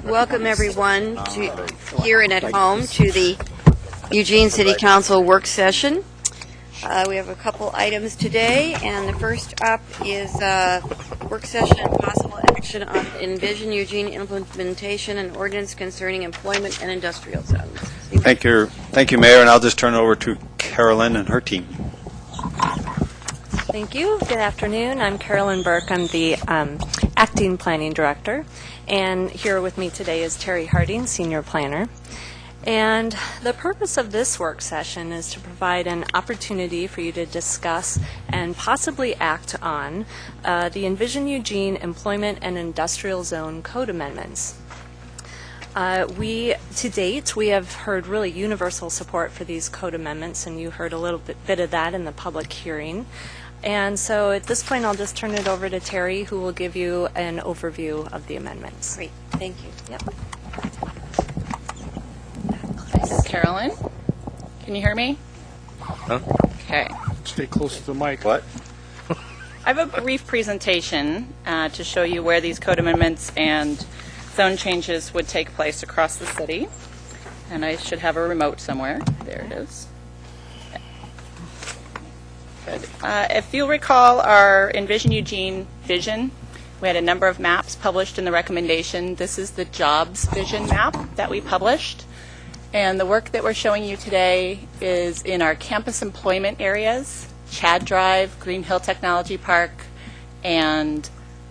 Welcome everyone to here and at home to the Eugene City Council work session. We have a couple items today, and the first up is work session and possible action on Envision Eugene implementation and ordinance concerning employment and industrial zones. Thank you, Mayor, and I'll just turn it over to Carolyn and her team. Thank you. Good afternoon. I'm Carolyn Burke. I'm the Acting Planning Director, and here with me today is Terry Harding, Senior Planner. And the purpose of this work session is to provide an opportunity for you to discuss and possibly act on the Envision Eugene Employment and Industrial Zone Code amendments. To date, we have heard really universal support for these code amendments, and you heard a little bit of that in the public hearing. And so at this point, I'll just turn it over to Terry, who will give you an overview of the amendments. Great, thank you. Yep. This is Carolyn. Can you hear me? Huh? Okay. Stay close to the mic. What? I have a brief presentation to show you where these code amendments and zone changes would take place across the city. And I should have a remote somewhere. There it is. Good. If you'll recall our Envision Eugene vision, we had a number of maps published in the recommendation. This is the jobs vision map that we published. And the work that we're showing you today is in our campus employment areas, Chad Drive, Green Hill Technology Park, and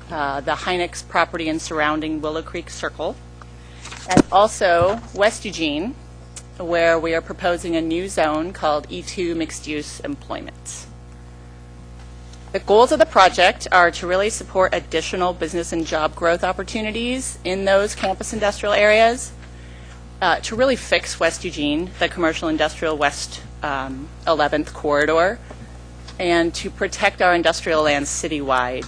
the Hynix property and surrounding Willow Creek Circle. And also West Eugene, where we are proposing a new zone called E2 Mixed Use Employment. The goals of the project are to really support additional business and job growth opportunities in those campus industrial areas, to really fix West Eugene, the commercial industrial West 11th corridor, and to protect our industrial lands citywide,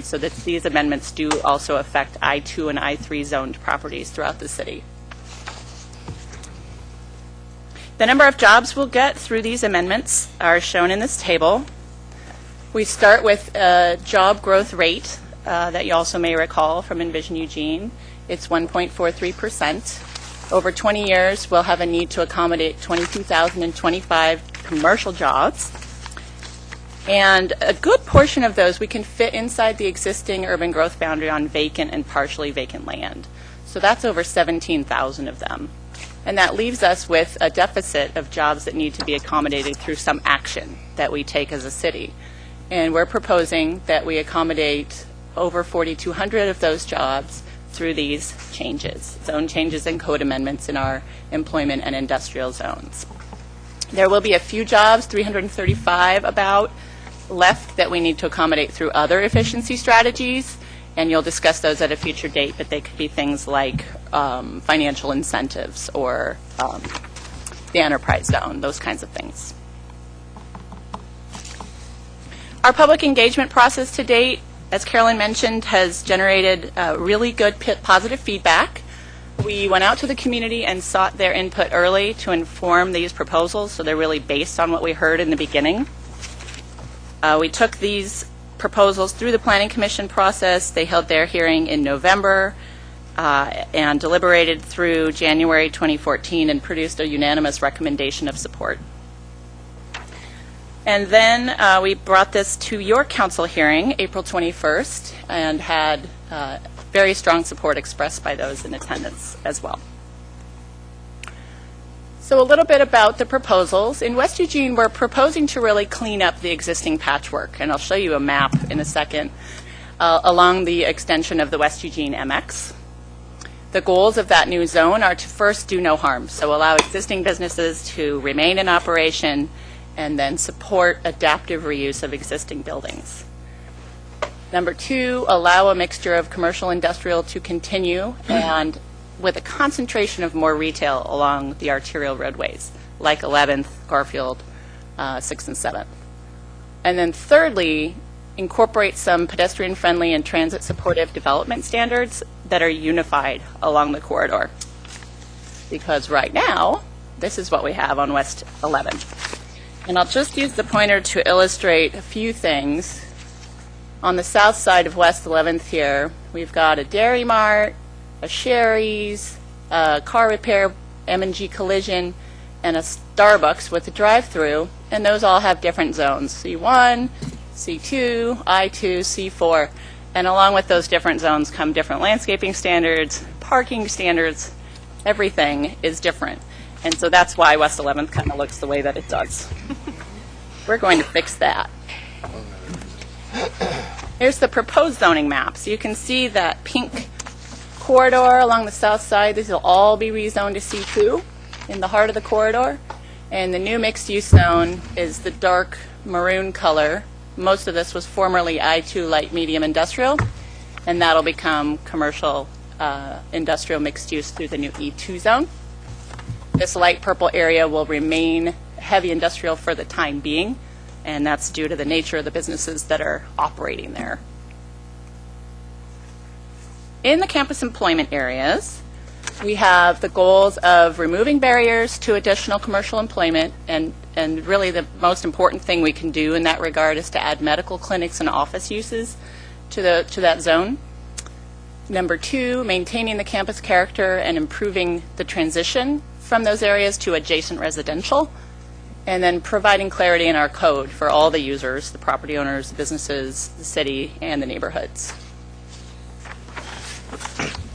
so that these amendments do also affect I-2 and I-3 zoned properties throughout the city. The number of jobs we'll get through these amendments are shown in this table. We start with a job growth rate that you also may recall from Envision Eugene. It's 1.43%. Over 20 years, we'll have a need to accommodate 22,025 commercial jobs. And a good portion of those we can fit inside the existing urban growth boundary on vacant and partially vacant land. So that's over 17,000 of them. And that leaves us with a deficit of jobs that need to be accommodated through some action that we take as a city. And we're proposing that we accommodate over 4,200 of those jobs through these changes, zone changes and code amendments in our employment and industrial zones. There will be a few jobs, 335 about, left that we need to accommodate through other efficiency strategies, and you'll discuss those at a future date, but they could be things like financial incentives or the enterprise zone, those kinds of things. Our public engagement process to date, as Carolyn mentioned, has generated really good positive feedback. We went out to the community and sought their input early to inform these proposals, so they're really based on what we heard in the beginning. We took these proposals through the Planning Commission process. They held their hearing in November and deliberated through January 2014 and produced a unanimous recommendation of support. And then we brought this to your council hearing, April 21st, and had very strong support expressed by those in attendance as well. So a little bit about the proposals. In West Eugene, we're proposing to really clean up the existing patchwork, and I'll show you a map in a second, along the extension of the West Eugene MX. The goals of that new zone are to first do no harm, so allow existing businesses to remain in operation and then support adaptive reuse of existing buildings. Number two, allow a mixture of commercial industrial to continue and with a concentration of more retail along the arterial roadways, like 11th, Garfield, 6th and 7th. And then thirdly, incorporate some pedestrian-friendly and transit-supportive development standards that are unified along the corridor. Because right now, this is what we have on West 11th. And I'll just use the pointer to illustrate a few things. On the south side of West 11th here, we've got a Dairy Mart, a Sherry's, a car repair, M&G Collision, and a Starbucks with a drive-through, and those all have different zones, C1, C2, I2, C4, and along with those different zones come different landscaping standards, parking standards, everything is different. And so that's why West 11th kind of looks the way that it does. We're going to fix that. Here's the proposed zoning map. So you can see that pink corridor along the south side. These will all be rezoned to C2 in the heart of the corridor. And the new mixed-use zone is the dark maroon color. Most of this was formerly I2 light medium industrial, and that'll become commercial industrial mixed use through the new E2 zone. This light purple area will remain heavy industrial for the time being, and that's due to the nature of the businesses that are operating there. In the campus employment areas, we have the goals of removing barriers to additional commercial employment, and really the most important thing we can do in that regard is to add medical clinics and office uses to that zone. Number 2, maintaining the campus character and improving the transition from those areas to adjacent residential, and then providing clarity in our code for all the users, the property owners, the businesses, the city, and the neighborhoods.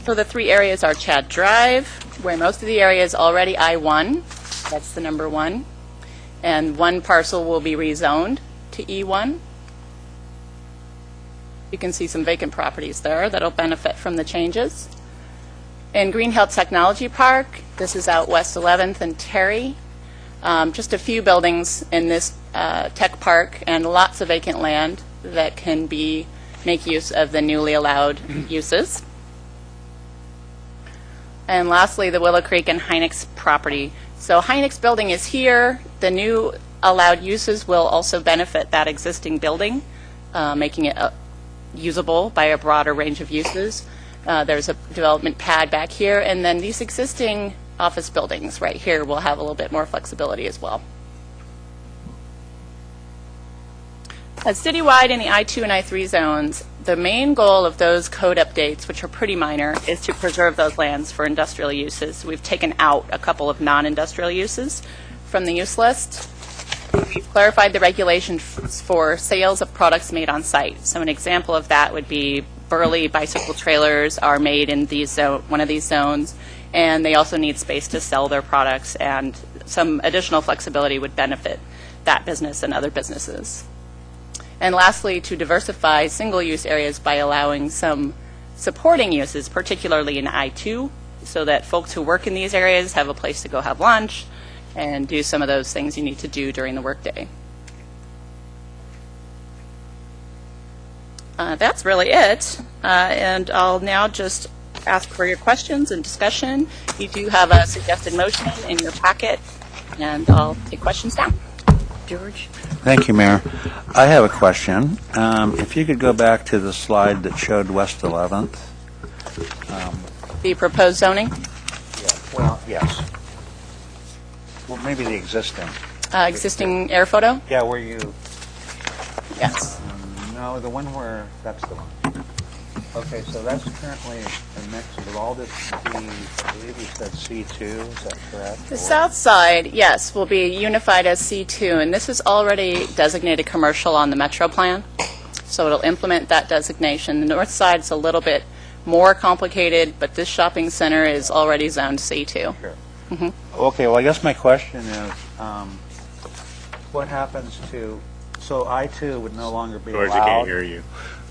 So the 3 areas are Chad Drive, where most of the area is already I-1. That's the number 1. And 1 parcel will be rezoned to E1. You can see some vacant properties there that'll benefit from the changes. In Green Hill Technology Park, this is out West 11th and Terry. Just a few buildings in this tech park and lots of vacant land that can make use of the newly allowed uses. And lastly, the Willow Creek and Hynix property. So Hynix building is here. The new allowed uses will also benefit that existing building, making it usable by a broader range of uses. There's a development pad back here, and then these existing office buildings right here will have a little bit more flexibility as well. Citywide in the I2 and I3 zones, the main goal of those code updates, which are pretty minor, is to preserve those lands for industrial uses. We've taken out a couple of non-industrial uses from the use list. We've clarified the regulations for sales of products made on site. So an example of that would be Burley bicycle trailers are made in one of these zones, and they also need space to sell their products, and some additional flexibility would benefit that business and other businesses. And lastly, to diversify single-use areas by allowing some supporting uses, particularly in I2, so that folks who work in these areas have a place to go have lunch and do some of those things you need to do during the workday. That's really it. And I'll now just ask for your questions and discussion. You do have a suggested motion in your packet, and I'll take questions now. George? Thank you, Mayor. I have a question. If you could go back to the slide that showed West 11th. The proposed zoning? Well, yes. Well, maybe the existing. Existing air photo? Yeah, where you... Yes. No, the one where... That's the one. Okay, so that's currently a mix of all this I believe you said C2, is that correct? The south side, yes, will be unified as C2, and this is already designated commercial on the Metro plan, so it'll implement that designation. The north side is a little bit more complicated, but this shopping center is already zoned C2. Sure. Okay, well, I guess my question is, what happens to... So I2 would no longer be allowed... George, I can't hear you.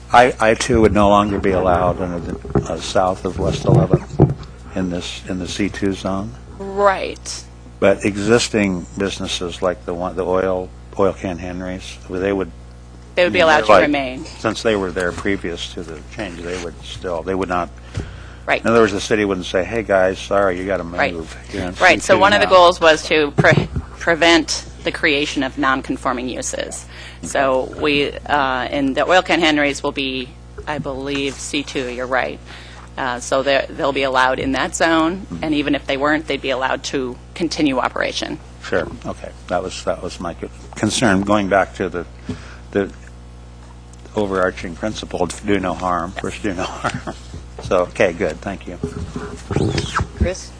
I2 would no longer be allowed in the south of West 11th in the C2 zone, Right. but existing businesses like the oil can Henry's, they would They would be allowed to like- remain. since they were there previous to the change, they would not. Right. In other words, the city wouldn't say, "Hey guys, sorry, you got to move." Right. You're in Right, so C2 one of the now." goals was to prevent the creation of non-conforming uses. So we, in the oil can Henry's will be, I believe, C2, you're right. So they'll be allowed in that zone, and even if they weren't, they'd be allowed to continue operation. Sure. Okay. That was my concern. Going back to the overarching principle, do no harm, first do no harm. So, okay, good, thank you. Chris?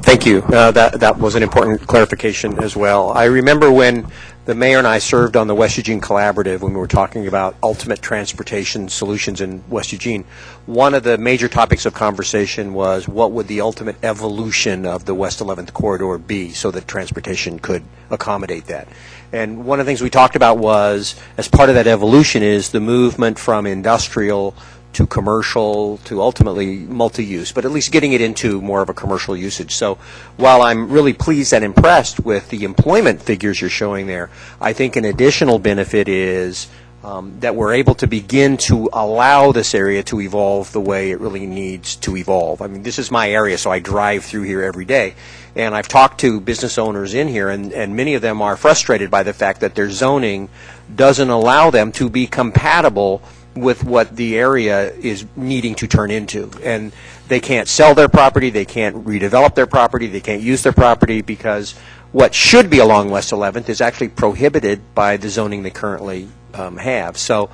Thank you. That was an important clarification as well. I remember when the mayor and I served on the West Eugene Collaborative when we were talking about ultimate transportation solutions in West Eugene. One of the major topics of conversation was what would the ultimate evolution of the West 11th Corridor be so that transportation could accommodate that. And one of the things we talked about was, as part of that evolution, is the movement from industrial to commercial to ultimately multi-use, but at least getting it into more of a commercial usage. So while I'm really pleased and impressed with the employment figures you're showing there, I think an additional benefit is that we're able to begin to allow this area to evolve the way it really needs to evolve. I mean, this is my area, so I drive through here every day. And I've talked to business owners in here, and many of them are frustrated by the fact that their zoning doesn't allow them to be compatible with what the area is needing to turn into. And they can't sell their property, they can't redevelop their property, they can't use their property because what should be along West 11th is actually prohibited by the zoning they currently have. So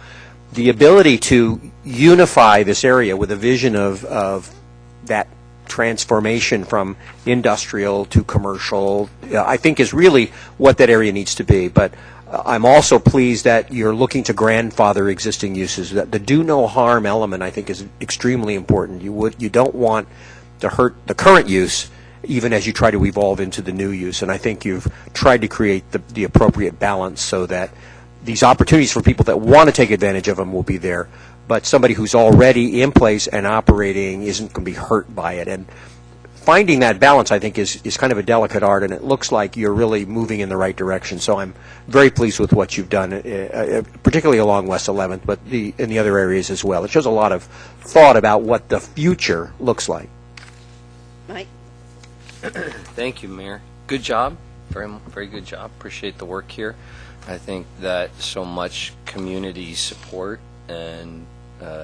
the ability to unify this area with a vision of that transformation from industrial to commercial, I think is really what that area needs to be. But I'm also pleased that you're looking to grandfather existing uses. That the do no harm element, I think, is extremely important. You don't want to hurt the current use, even as you try to evolve into the new use. And I think you've tried to create the appropriate balance so that these opportunities for people that want to take advantage of them will be there, but somebody who's already in place and operating isn't going to be hurt by it. And finding that balance, I think, is kind of a delicate art, and it looks like you're really moving in the right direction. So I'm very pleased with what you've done, particularly along West 11th, but in the other areas as well. It shows a lot of thought about what the future looks like. Mike? Thank you, Mayor. Good job. Very, very good job. Appreciate the work here. I think that so much community support and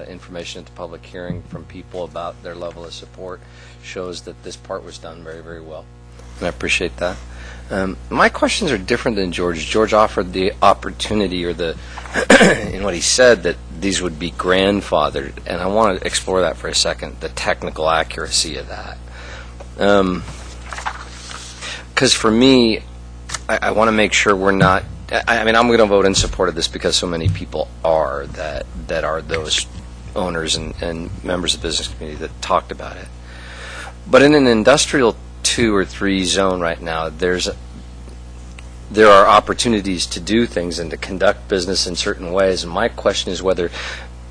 information at the public hearing from people about their level of support shows that this part was done very, very well. And I appreciate that. My questions are different than George. George offered the opportunity, or in what he said, that these would be grandfathered, and I want to explore that for a second, the technical accuracy of that. Because for me, I want to make sure we're not, I mean, I'm going to vote in support of this because so many people are that are those owners and members of the business community that talked about it. But in an industrial 2 or 3 zone right now, there are opportunities to do things and to conduct business in certain ways. And my question is whether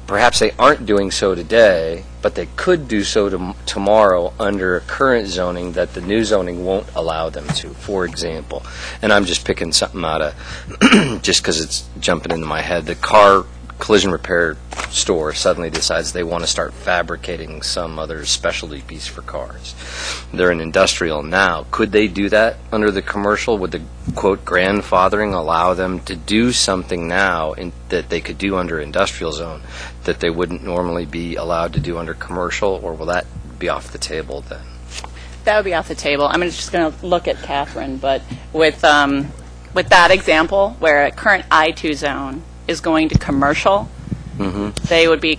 perhaps they aren't doing so today, but they could do so tomorrow under a current zoning that the new zoning won't allow them to, for example. And I'm just picking something out of, just because it's jumping into my head, the car collision repair store suddenly decides they want to start fabricating some other specialty piece for cars. They're an industrial now. Could they do that under the commercial? Would the, quote, grandfathering allow them to do something now that they could do under industrial zone that they wouldn't normally be allowed to do under commercial, or will that be off the table then? That would be off the table. I'm just going to look at Catherine, but with that example where a current I-2 zone is going to commercial, they would be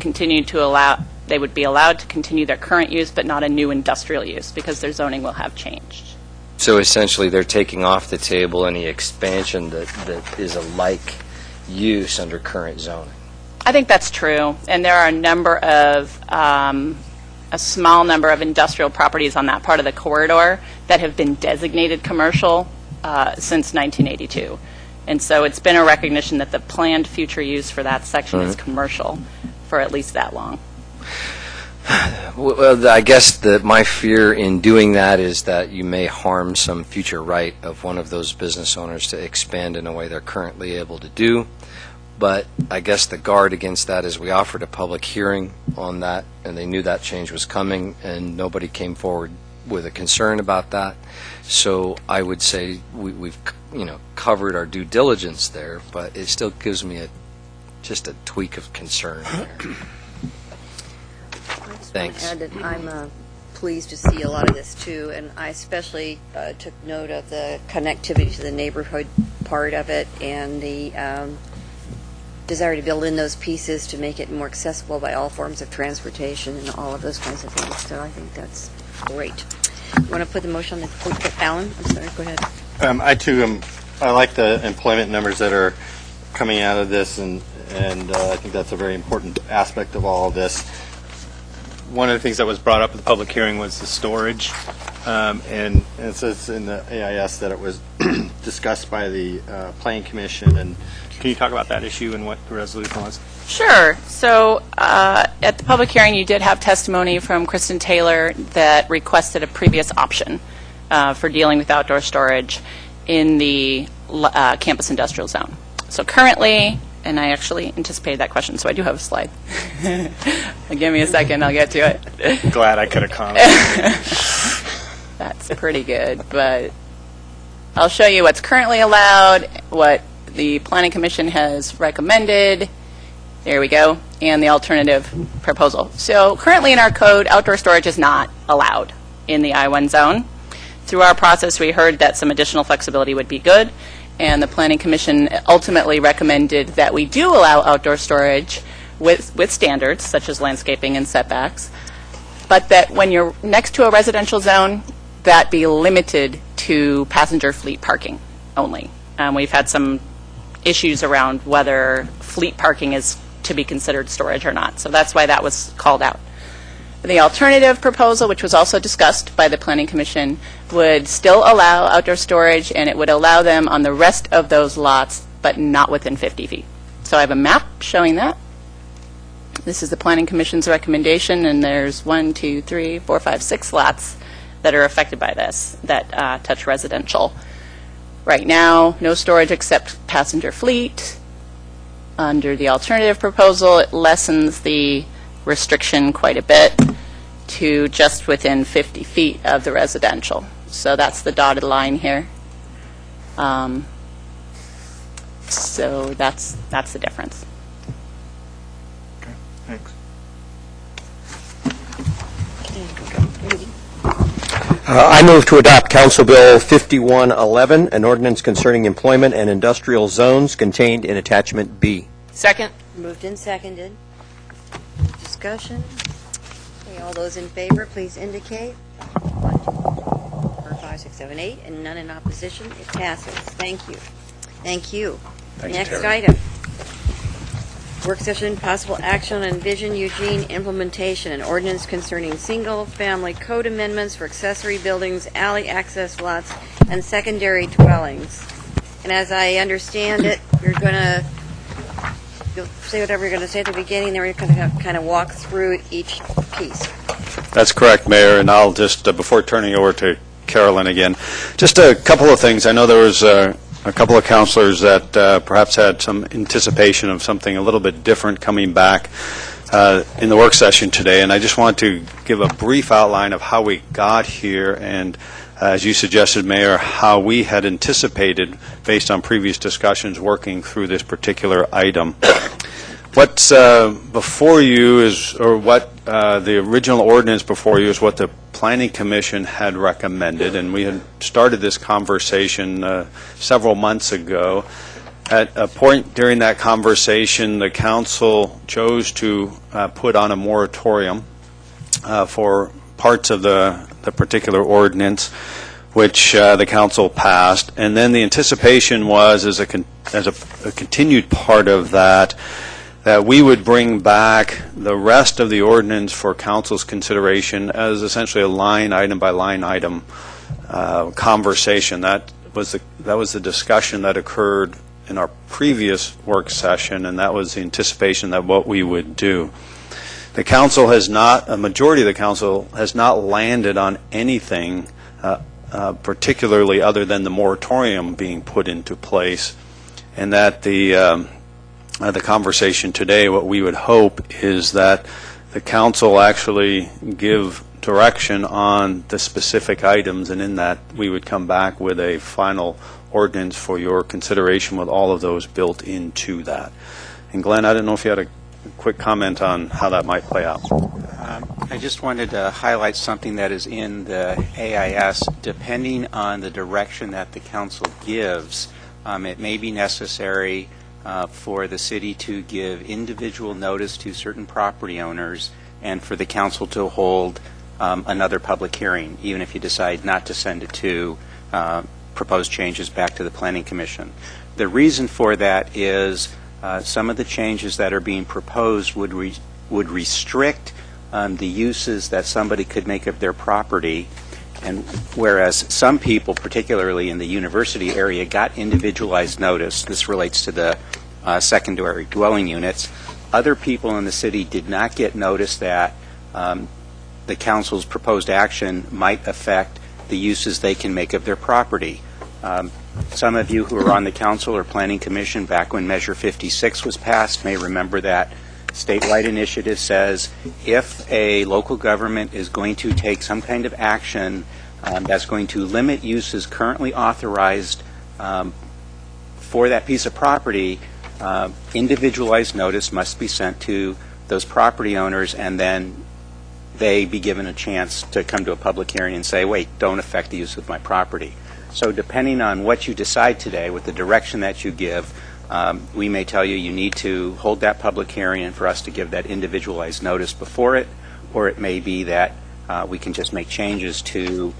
allowed to continue their current use, but not a new industrial use, because their zoning will have changed. So essentially, they're taking off the table any expansion that is a like use under current zoning. I think that's true, and there are a small number of industrial properties on that part of the corridor that have been designated commercial since 1982. And so it's been a recognition that the planned future use for that section is commercial for at least that long. Well, I guess my fear in doing that is that you may harm some future right of one of those business owners to expand in a way they're currently able to do. But I guess the guard against that is we offered a public hearing on that, and they knew that change was coming, and nobody came forward with a concern about that. So I would say we've covered our due diligence there, but it still gives me just a tweak of concern there. Thanks. I just want to add that I'm pleased to see a lot of this too, and I especially took note of the connectivity to the neighborhood part of it, and the desire to build in those pieces to make it more accessible by all forms of transportation and all of those kinds of things. So I think that's great. You want to put the motion on the, Alan? I'm sorry, go ahead. I too I like the employment numbers that are coming out of this, and I think that's a very important aspect of all of this. One of the things that was brought up at the public hearing was the storage, And it says in the AIS that it was discussed by the Planning Commission, and can you talk about that issue and what the resolution was? Sure. So at the public hearing, you did have testimony from Kristen Taylor that requested a previous option for dealing with outdoor storage in the campus industrial zone. So currently, and I actually anticipated that question, so I do have a slide. Give me a second, I'll get to it. Glad I could have commented. That's pretty good, but I'll show you what's currently allowed, what the Planning Commission has recommended. There we go, and the alternative proposal. So currently in our code, outdoor storage is not allowed in the I-1 zone. Through our process, we heard that some additional flexibility would be good, and the Planning Commission ultimately recommended that we do allow outdoor storage with standards, such as landscaping and setbacks, but that when you're next to a residential zone, that be limited to passenger fleet parking only. We've had some issues around whether fleet parking is to be considered storage or not, so that's why that was called out. The alternative proposal, which was also discussed by the Planning Commission, would still allow outdoor storage, and it would allow them on the rest of those lots, but not within 50 feet. So I have a map showing that. This is the Planning Commission's recommendation, and there's 1, 2, 3, 4, 5, 6 lots that are affected by this, that touch residential. Right now, no storage except passenger fleet. Under the alternative proposal, it lessens the restriction quite a bit to just within 50 feet of the residential. So that's the dotted line here. So that's the difference. Thanks. I move to adopt Council Bill 5111, an ordinance concerning employment and industrial zones contained in Attachment B. Second. Moved and seconded. Discussion? Okay, all those in favor, please indicate. 1, 2, 3, 4, 5, 6, 7, 8, and none in opposition. It passes. Thank you. Thank you. Next item. Work session, possible action on Envision Eugene implementation, an ordinance concerning single-family code amendments for accessory buildings, alley access lots, and secondary dwellings. And as I understand it, you'll say whatever you're going to say at the beginning, then we're going to kind of walk through each piece. That's correct, Mayor, and I'll just, before turning over to Carolyn again, just a couple of things. I know there was a couple of councilors that perhaps had some anticipation of something a little bit different coming back in the work session today, and I just want to give a brief outline of how we got here and, as you suggested, Mayor, how we had anticipated, based on previous discussions, working through this particular item. What's before you is, or what the original ordinance before you is what the Planning Commission had recommended, and we had started this conversation several months ago. At a point during that conversation, the council chose to put on a moratorium for parts of the particular ordinance, which the council passed, and then the anticipation was, as a continued part of that, that we would bring back the rest of the ordinance for council's consideration as essentially a line item by line item conversation. That was the discussion that occurred in our previous work session, and that was the anticipation that what we would do. The council has not, a majority of the council has not landed on anything particularly other than the moratorium being put into place, and that the conversation today, what we would hope is that the council actually give direction on the specific items, and in that we would come back with a final ordinance for your consideration with all of those built into that. And Glenn, I don't know if you had a quick comment on how that might play out. I just wanted to highlight something that is in the AIS. Depending on the direction that the council gives, it may be necessary for the city to give individual notice to certain property owners and for the council to hold another public hearing, even if you decide not to send it to proposed changes back to the Planning Commission. The reason for that is some of the changes that are being proposed would restrict the uses that somebody could make of their property, and whereas some people, particularly in the university area, got individualized notice, this relates to the secondary dwelling units, other people in the city did not get notice that the council's proposed action might affect the uses they can make of their property. Some of you who are on the council or planning commission back when Measure 56 was passed may remember that statewide initiative says if a local government is going to take some kind of action that's going to limit uses currently authorized for that piece of property, individualized notice must be sent to those property owners, and then they be given a chance to come to a public hearing and say, wait, don't affect the use of my property. So depending on what you decide today, with the direction that you give, we may tell you need to hold that public hearing and for us to give that individualized notice before it, or it may be that we can just make changes to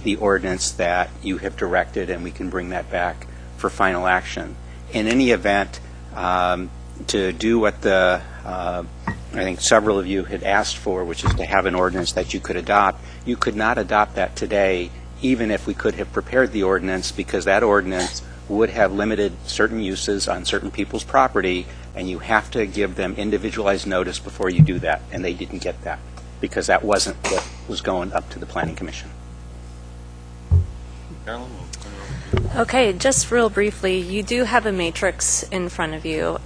the ordinance that you have directed and we can bring that back for final action. In any event, to do what I think several of you had asked for, which is to have an ordinance that you could adopt, you could not adopt that today, even if we could have prepared the ordinance, because that ordinance would have limited certain uses on certain people's property, and you have to give them individualized notice before you do that, and they didn't get that, because that wasn't what was going up to the Planning Commission. Okay, just real briefly, you do have a matrix in front of you.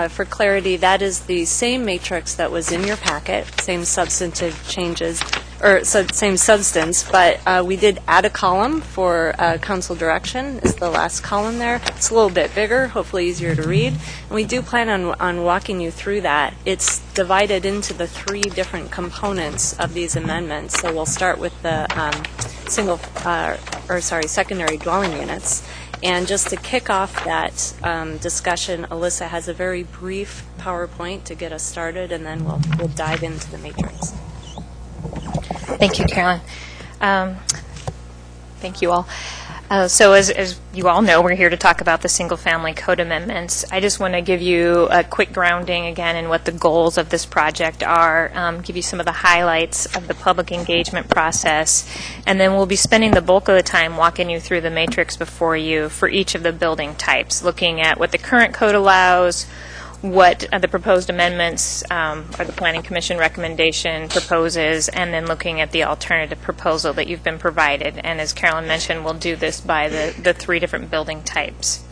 For clarity, that is the same matrix that was in your packet, same substantive changes, or same substance, but we did add a column for council direction. Is the last column there. It's a little bit bigger, hopefully easier to read. And we do plan on walking you through that. It's divided into the 3 different components of these amendments. So we'll start with the secondary dwelling units. And just to kick off that discussion, Alyssa has a very brief PowerPoint to get us started, and then we'll dive into the matrix. Thank you, Carolyn. Thank you all. So as you all know, we're here to talk about the single-family code amendments. I just want to give you a quick grounding again in what the goals of this project are, give you some of the highlights of the public engagement process, and then we'll be spending the bulk of the time walking you through the matrix before you for each of the building types, looking at what the current code allows, what the proposed amendments or the Planning Commission recommendation proposes, and then looking at the alternative proposal that you've been provided. And as Carolyn mentioned, we'll do this by the 3 different building types.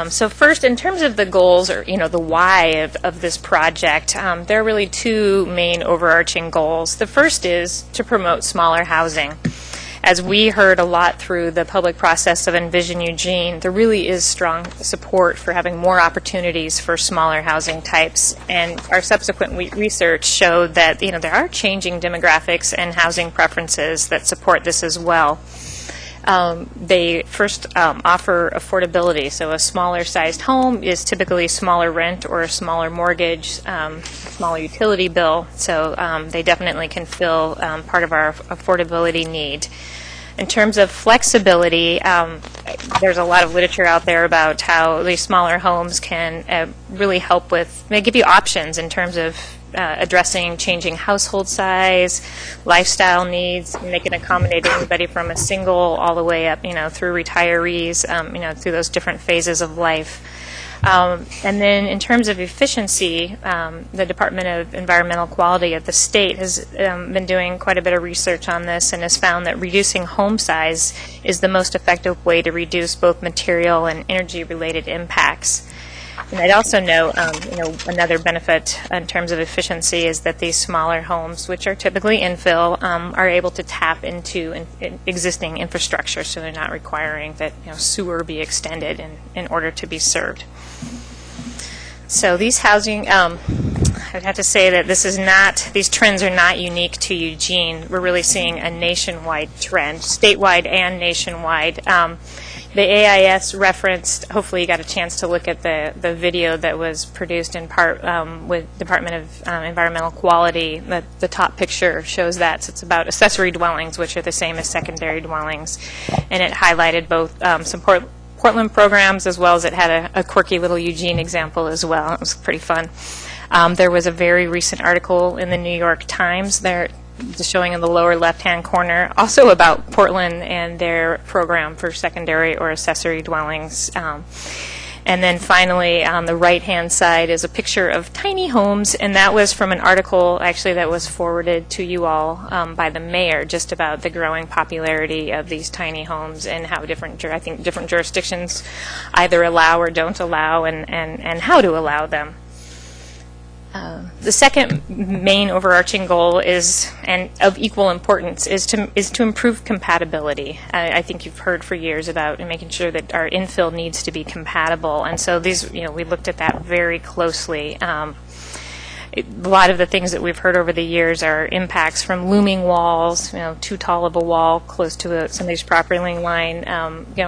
So first, in terms of the goals, or the why of this project, there are really 2 main overarching goals. The first is to promote smaller housing. As we heard a lot through the public process of Envision Eugene, there really is strong support for having more opportunities for smaller housing types. And our subsequent research showed that there are changing demographics and housing preferences that support this as well. They first offer affordability. So a smaller sized home is typically smaller rent or a smaller mortgage, smaller utility bill. So they definitely can fill part of our affordability need. In terms of flexibility, there's a lot of literature out there about how these smaller homes can really help with, they give you options in terms of addressing changing household size, lifestyle needs, and they can accommodate anybody from a single all the way up, through retirees, through those different phases of life. And then in terms of efficiency, the Department of Environmental Quality of the state has been doing quite a bit of research on this and has found that reducing home size is the most effective way to reduce both material and energy-related impacts. And I'd also note, another benefit in terms of efficiency is that these smaller homes, which are typically infill, are able to tap into existing infrastructure, so they're not requiring that sewer be extended in order to be served. So these housing, I'd have to say that these trends are not unique to Eugene. We're really seeing a nationwide trend, statewide and nationwide. The AIS referenced, hopefully you got a chance to look at the video that was produced in part with Department of Environmental Quality. The top picture shows that. So it's about accessory dwellings, which are the same as secondary dwellings. And it highlighted both some Portland programs, as well as it had a quirky little Eugene example as well. It was pretty fun. There was a very recent article in the New York Times there, just showing in the lower left-hand corner, also about Portland and their program for secondary or accessory dwellings. And then finally, on the right-hand side is a picture of tiny homes, and that was from an article, actually, that was forwarded to you all by the mayor, just about the growing popularity of these tiny homes and how different jurisdictions either allow or don't allow, and how to allow them. The second main overarching goal is, and of equal importance, is to improve compatibility. I think you've heard for years about making sure that our infill needs to be compatible, and so these, we looked at that very closely. A lot of the things that we've heard over the years are impacts from looming walls, too tall of a wall close to somebody's property line,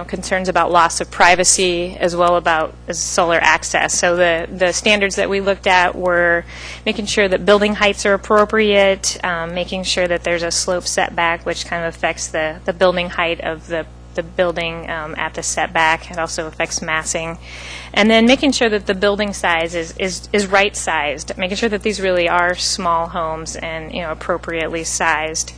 concerns about loss of privacy, as well about solar access. So the standards that we looked at were making sure that building heights are appropriate, making sure that there's a slope setback, which kind of affects the building height of the building at the setback. It also affects massing. And then making sure that the building size is right-sized, making sure that these really are small homes and appropriately sized.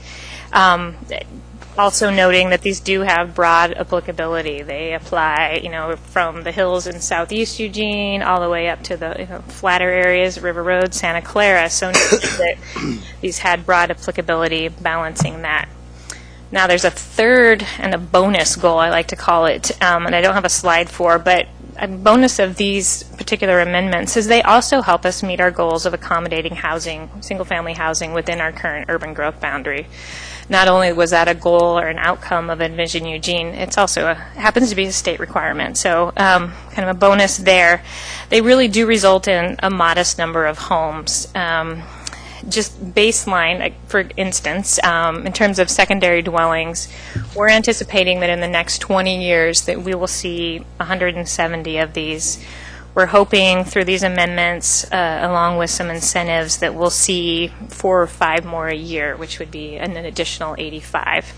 Also noting that these do have broad applicability. They apply, from the hills in southeast Eugene all the way up to the flatter areas, River Road, Santa Clara. So that these had broad applicability, balancing that. Now there's a third and a bonus goal, I like to call it, and I don't have a slide for, but a bonus of these particular amendments is they also help us meet our goals of accommodating housing, single-family housing within our current urban growth boundary. Not only was that a goal or an outcome of Envision Eugene, it's also happens to be a state requirement. So kind of a bonus there. They really do result in a modest number of homes. Just baseline, for instance, in terms of secondary dwellings, we're anticipating that in the next 20 years that we will see 170 of these. We're hoping through these amendments, along with some incentives, that we'll see 4 or 5 more a year, which would be an additional 85.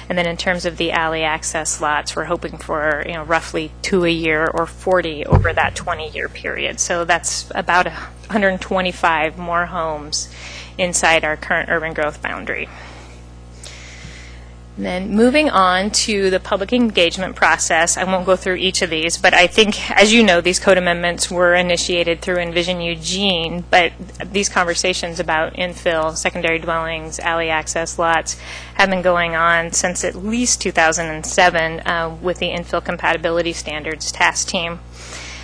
And then in terms of the alley access lots, we're hoping for roughly 2 a year or 40 over that 20-year period. So that's about 125 more homes inside our current urban growth boundary. And then moving on to the public engagement process, I won't go through each of these, but I think, as you know, these code amendments were initiated through Envision Eugene, but these conversations about infill, secondary dwellings, alley access lots have been going on since at least 2007 with the Infill Compatibility Standards Task Team.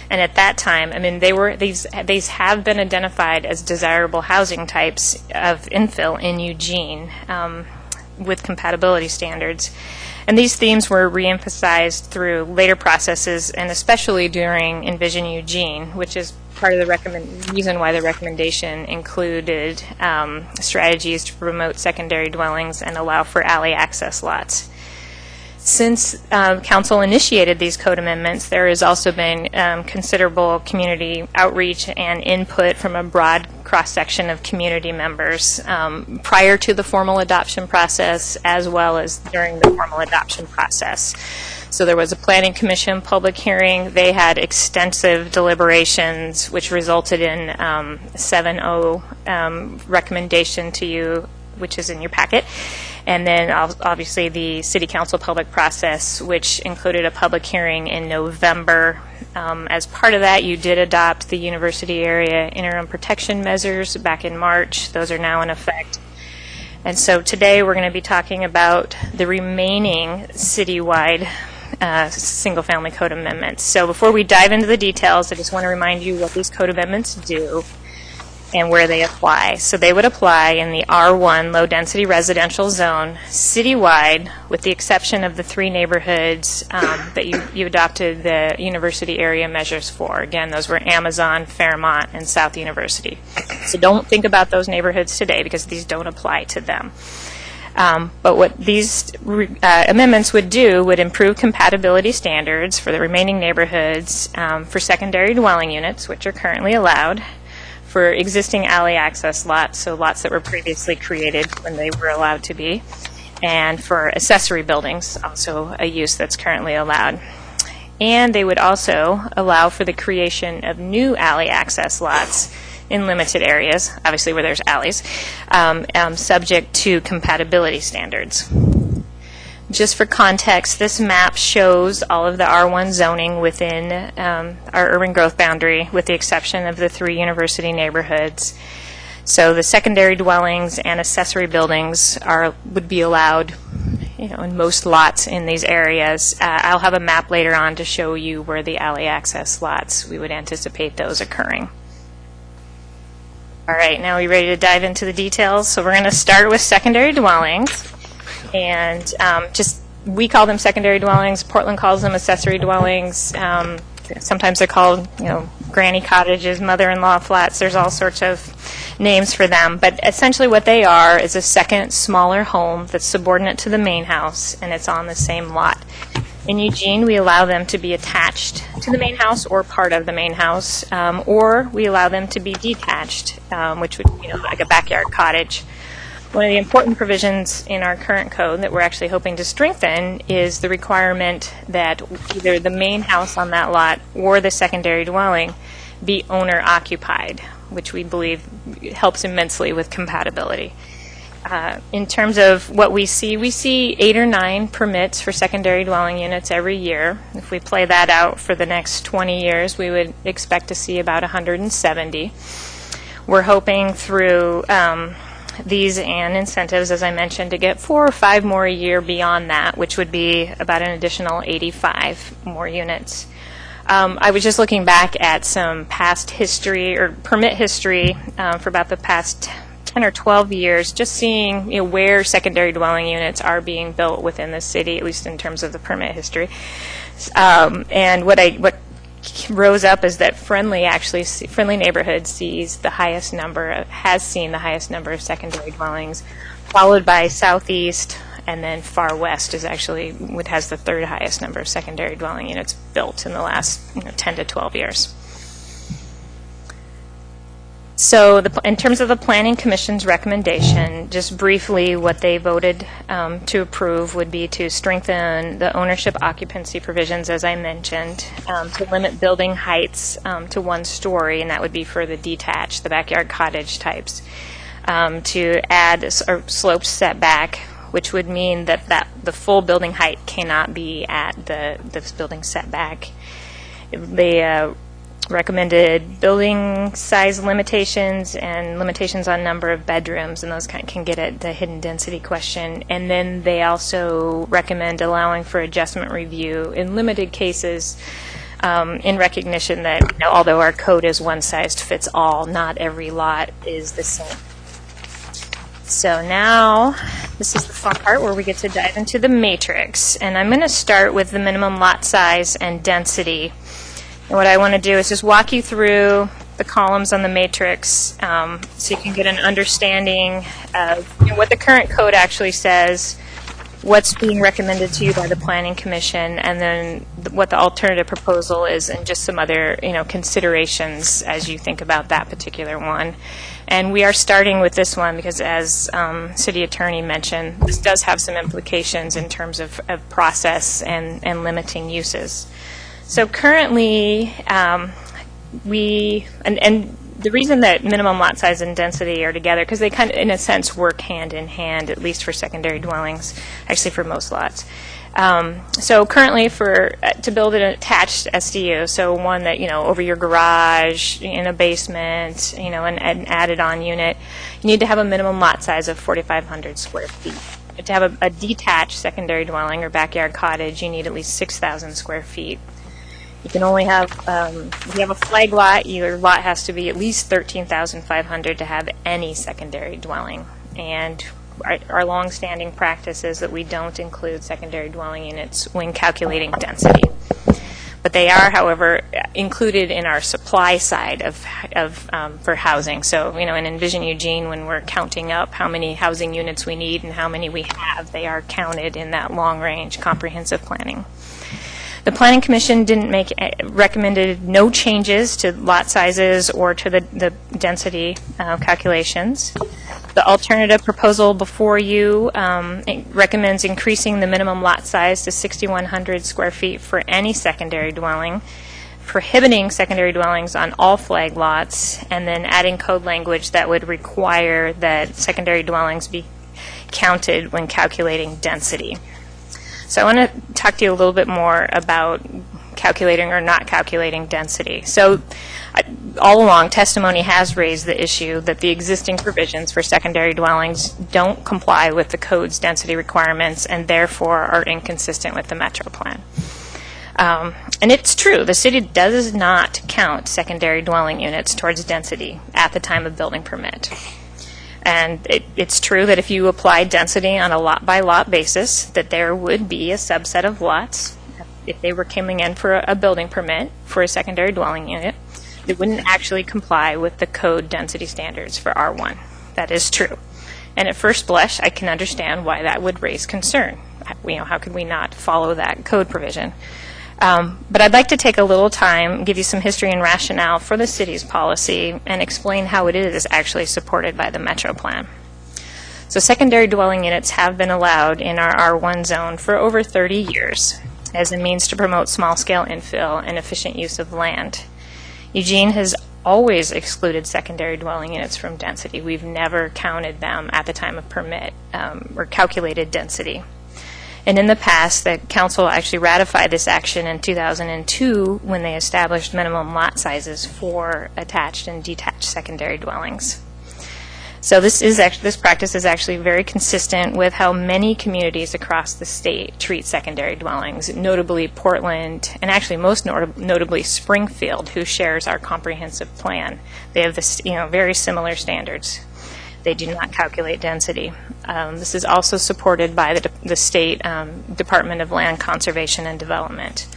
And at that time, these have been identified as desirable housing types of infill in Eugene with compatibility standards. And these themes were reemphasized through later processes, and especially during Envision Eugene, which is part of the reason why the recommendation included strategies to promote secondary dwellings and allow for alley access lots. Since Council initiated these code amendments, there has also been considerable community outreach and input from a broad cross-section of community members prior to the formal adoption process, as well as during the formal adoption process. So there was a Planning Commission public hearing. They had extensive deliberations, which resulted in a 7-0 recommendation to you, which is in your packet. And then obviously the City Council public process, which included a public hearing in November. As part of that, you did adopt the university area interim protection measures back in March. Those are now in effect. And so today we're going to be talking about the remaining citywide single-family code amendments. So before we dive into the details, I just want to remind you what these code amendments do and where they apply. So they would apply in the R1 low-density residential zone citywide, with the exception of the 3 neighborhoods that you adopted the university area measures for. Again, those were Amazon, Fairmont, and South University. So don't think about those neighborhoods today because these don't apply to them. But what these amendments would do would improve compatibility standards for the remaining neighborhoods for secondary dwelling units, which are currently allowed, for existing alley access lots, so lots that were previously created when they were allowed to be, and for accessory buildings, also a use that's currently allowed. And they would also allow for the creation of new alley access lots in limited areas, obviously where there's alleys, subject to compatibility standards. Just for context, this map shows all of the R1 zoning within our urban growth boundary, with the exception of the 3 university neighborhoods. So the secondary dwellings and accessory buildings would be allowed, in most lots in these areas. I'll have a map later on to show you where the alley access lots, we would anticipate those occurring. All right, now we ready to dive into the details? So we're going to start with secondary dwellings. And we call them secondary dwellings. Portland calls them accessory dwellings. Sometimes they're called, granny cottages, mother-in-law flats. There's all sorts of names for them. But essentially what they are is a second, smaller home that's subordinate to the main house, and it's on the same lot. In Eugene, we allow them to be attached to the main house or part of the main house, or we allow them to be detached, which would, like a backyard cottage. One of the important provisions in our current code that we're actually hoping to strengthen is the requirement that either the main house on that lot or the secondary dwelling be owner-occupied, which we believe helps immensely with compatibility. In terms of what we see 8 or 9 permits for secondary dwelling units every year. If we play that out for the next 20 years, we would expect to see about 170. We're hoping through these and incentives, as I mentioned, to get 4 or 5 more a year beyond that, which would be about an additional 85 more units. I was just looking back at some past history or permit history for about the past 10 or 12 years, just seeing where secondary dwelling units are being built within the city, at least in terms of the permit history. And what rose up is that Friendly Neighborhood has seen the highest number of secondary dwellings, followed by Southeast, and then Far West has the 3rd highest number of secondary dwelling units built in the last 10 to 12 years. So in terms of the Planning Commission's recommendation, just briefly what they voted to approve would be to strengthen the ownership occupancy provisions, as I mentioned, to limit building heights to 1 story, and that would be for the detached, the backyard cottage types, to add a sloped setback, which would mean that the full building height cannot be at the building setback. They recommended building size limitations and limitations on number of bedrooms, and those can get at the hidden density question. And then they also recommend allowing for adjustment review in limited cases, in recognition that although our code is one size fits all, not every lot is the same. So now this is the fun part where we get to dive into the matrix, and I'm going to start with the minimum lot size and density. And what I want to do is just walk you through the columns on the matrix so you can get an understanding of what the current code actually says, what's being recommended to you by the Planning Commission, and then what the alternative proposal is, and just some other considerations as you think about that particular one. And we are starting with this one because, as City Attorney mentioned, this does have some implications in terms of process and limiting uses. So currently, and the reason that minimum lot size and density are together, because they kind of, in a sense, work hand in hand, at least for secondary dwellings, actually for most lots. So currently, to build an attached SDU, so one that over your garage, in a basement, an added-on unit, you need to have a minimum lot size of 4,500 square feet. To have a detached secondary dwelling or backyard cottage, you need at least 6,000 square feet. You can only have, if you have a flag lot, your lot has to be at least 13,500 to have any secondary dwelling. And our long-standing practice is that we don't include secondary dwelling units when calculating density. But they are, however, included in our supply side for housing. So, in Envision Eugene, when we're counting up how many housing units we need and how many we have, they are counted in that long-range comprehensive planning. The Planning Commission recommended no changes to lot sizes or to the density calculations. The alternative proposal before you recommends increasing the minimum lot size to 6,100 square feet for any secondary dwelling, prohibiting secondary dwellings on all flag lots, and then adding code language that would require that secondary dwellings be counted when calculating density. So I want to talk to you a little bit more about calculating or not calculating density. So all along, testimony has raised the issue that the existing provisions for secondary dwellings don't comply with the code's density requirements and therefore are inconsistent with the Metro Plan. And it's true, the city does not count secondary dwelling units towards density at the time of building permit. And it's true that if you apply density on a lot-by-lot basis, that there would be a subset of lots, if they were coming in for a building permit for a secondary dwelling unit, that wouldn't actually comply with the code density standards for R1. That is true. And at first blush, I can understand why that would raise concern. How could we not follow that code provision? But I'd like to take a little time, give you some history and rationale for the city's policy, and explain how it is actually supported by the Metro Plan. So secondary dwelling units have been allowed in our R1 zone for over 30 years as a means to promote small-scale infill and efficient use of land. Eugene has always excluded secondary dwelling units from density. We've never counted them at the time of permit or calculated density. And in the past, the council actually ratified this action in 2002 when they established minimum lot sizes for attached and detached secondary dwellings. So this practice is actually very consistent with how many communities across the state treat secondary dwellings, notably Portland, and actually most notably Springfield, who shares our comprehensive plan. They have this, very similar standards. They do not calculate density. This is also supported by the state Department of Land Conservation and Development.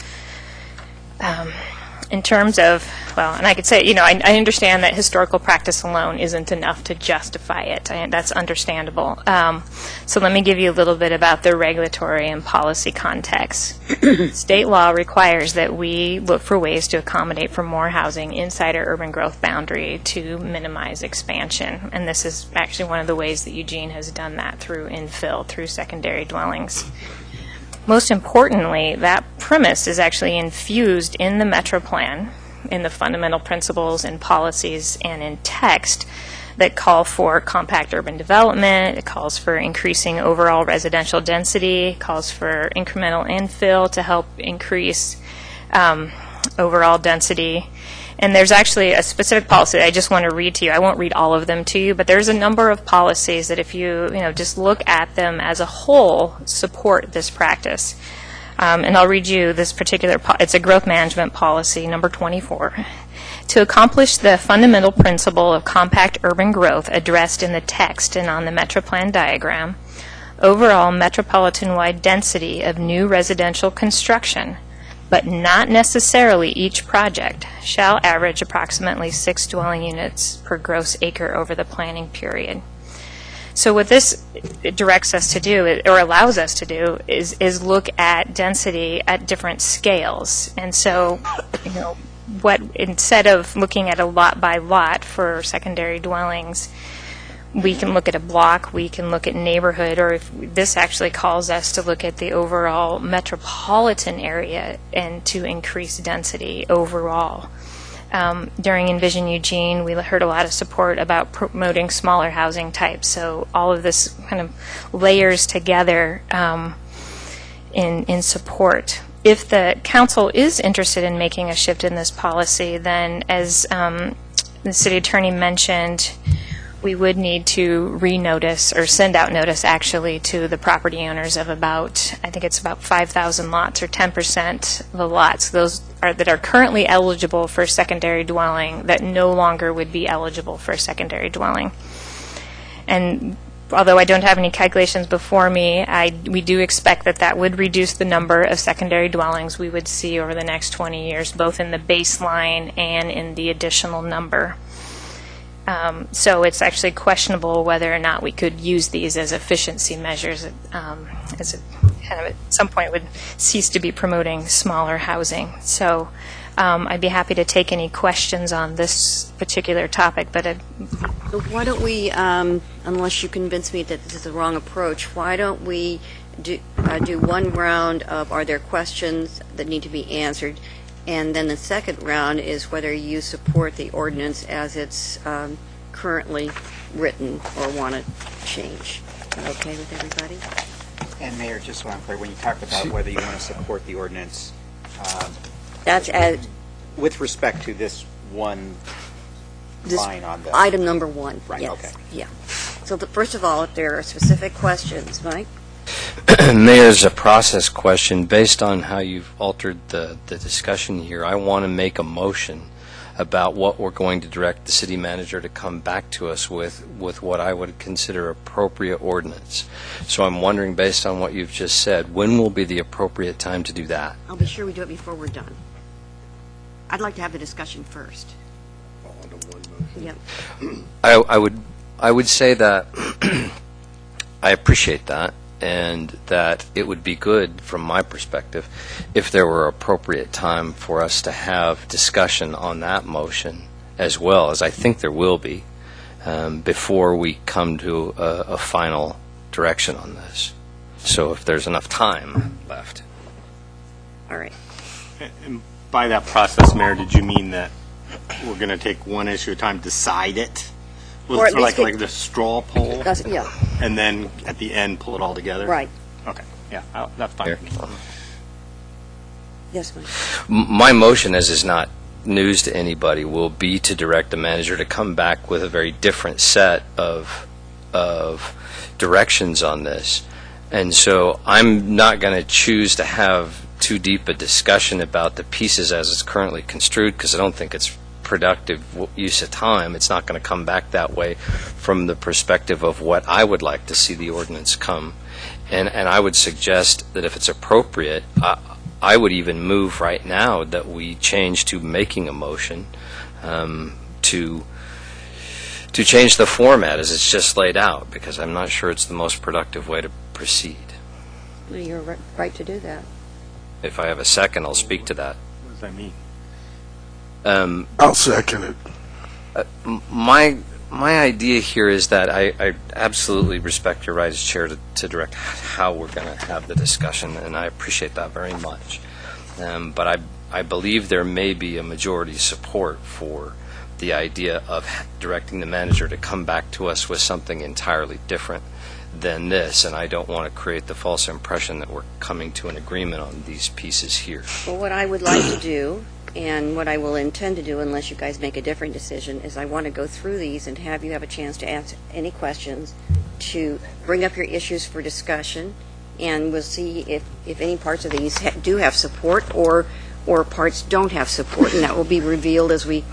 In terms of, and I could say, I understand that historical practice alone isn't enough to justify it. That's understandable. So let me give you a little bit about the regulatory and policy context. State law requires that we look for ways to accommodate for more housing inside our urban growth boundary to minimize expansion. And this is actually one of the ways that Eugene has done that through infill, through secondary dwellings. Most importantly, that premise is actually infused in the Metro Plan, in the fundamental principles and policies and in text that call for compact urban development. It calls for increasing overall residential density. It calls for incremental infill to help increase overall density. And there's actually a specific policy that I just want to read to you. I won't read all of them to you, but there's a number of policies that if you just look at them as a whole, support this practice. And I'll read you this particular, it's a growth management policy, number 24. To accomplish the fundamental principle of compact urban growth addressed in the text and on the Metro Plan diagram, overall metropolitan-wide density of new residential construction, but not necessarily each project, shall average approximately 6 dwelling units per gross acre over the planning period. So what this directs us to do, or allows us to do, is look at density at different scales. And so, instead of looking at a lot by lot for secondary dwellings, we can look at a block, we can look at neighborhood, or if this actually calls us to look at the overall metropolitan area and to increase density overall. During Envision Eugene, we heard a lot of support about promoting smaller housing types, so all of this kind of layers together in support. If the council is interested in making a shift in this policy, then as the city attorney mentioned, we would need to renotice or send out notice actually to the property owners of about, I think it's about 5,000 lots or 10% of the lots that are currently eligible for secondary dwelling that no longer would be eligible for secondary dwelling. And although I don't have any calculations before me, we do expect that that would reduce the number of secondary dwellings we would see over the next 20 years, both in the baseline and in the additional number. So it's actually questionable whether or not we could use these as efficiency measures, as it kind of at some point would cease to be promoting smaller housing. So I'd be happy to take any questions on this particular topic, but So why don't we, unless you convince me that this is the wrong approach, why don't we do one round of are there questions that need to be answered, and then the second round is whether you support the ordinance as it's currently written or want to change. Is that okay with everybody? And Mayor, just so I'm clear, when you talk about whether you want to support the ordinance, That's as with respect to this one this line on the... item number one. Right, yes. okay. Yeah. So first of all, if there are specific questions, Mike? Mayor, as a process question, based on how you've altered the discussion here, I want to make a motion about what we're going to direct the city manager to come back to us with what I would consider appropriate ordinance. So I'm wondering, based on what you've just said, when will be the appropriate time to do that? I'll be sure we do it before we're done. I'd like to have the discussion first. Yep. I would say that I appreciate that, and that it would be good, from my perspective, if there were appropriate time for us to have discussion on that motion, as well as I think there will be, before we come to a final direction on this. So if there's enough time left. All right. And by that process, Mayor, did you mean that we're going to take one issue at a time, decide it? Or Well, at least like the straw poll, Yeah, and then at the end pull it all together? right. Okay, yeah, that's fine. Here. with me. Yes, Mike. My motion, as is not news to anybody, will be to direct the manager to come back with a very different set of directions on this. And so I'm not going to choose to have too deep a discussion about the pieces as it's currently construed, because I don't think it's productive use of time. It's not going to come back that way from the perspective of what I would like to see the ordinance come. And I would suggest that if it's appropriate, I would even move right now that we change to making a motion to change the format as it's just laid out, because I'm not sure it's the most productive way to proceed. Well, you're right to do that. If I have a second, I'll speak to that. What does that mean? I'll second it. My idea here is that I absolutely respect your right as chair to direct how we're going to have the discussion, and I appreciate that very much. But I believe there may be a majority support for the idea of directing the manager to come back to us with something entirely different than this, and I don't want to create the false impression that we're coming to an agreement on these pieces here. Well, what I would like to do, and what I will intend to do unless you guys make a different decision, is I want to go through these and have you have a chance to ask any questions, to bring up your issues for discussion, and we'll see if any parts of these do have support or parts don't have support, and that will be revealed as we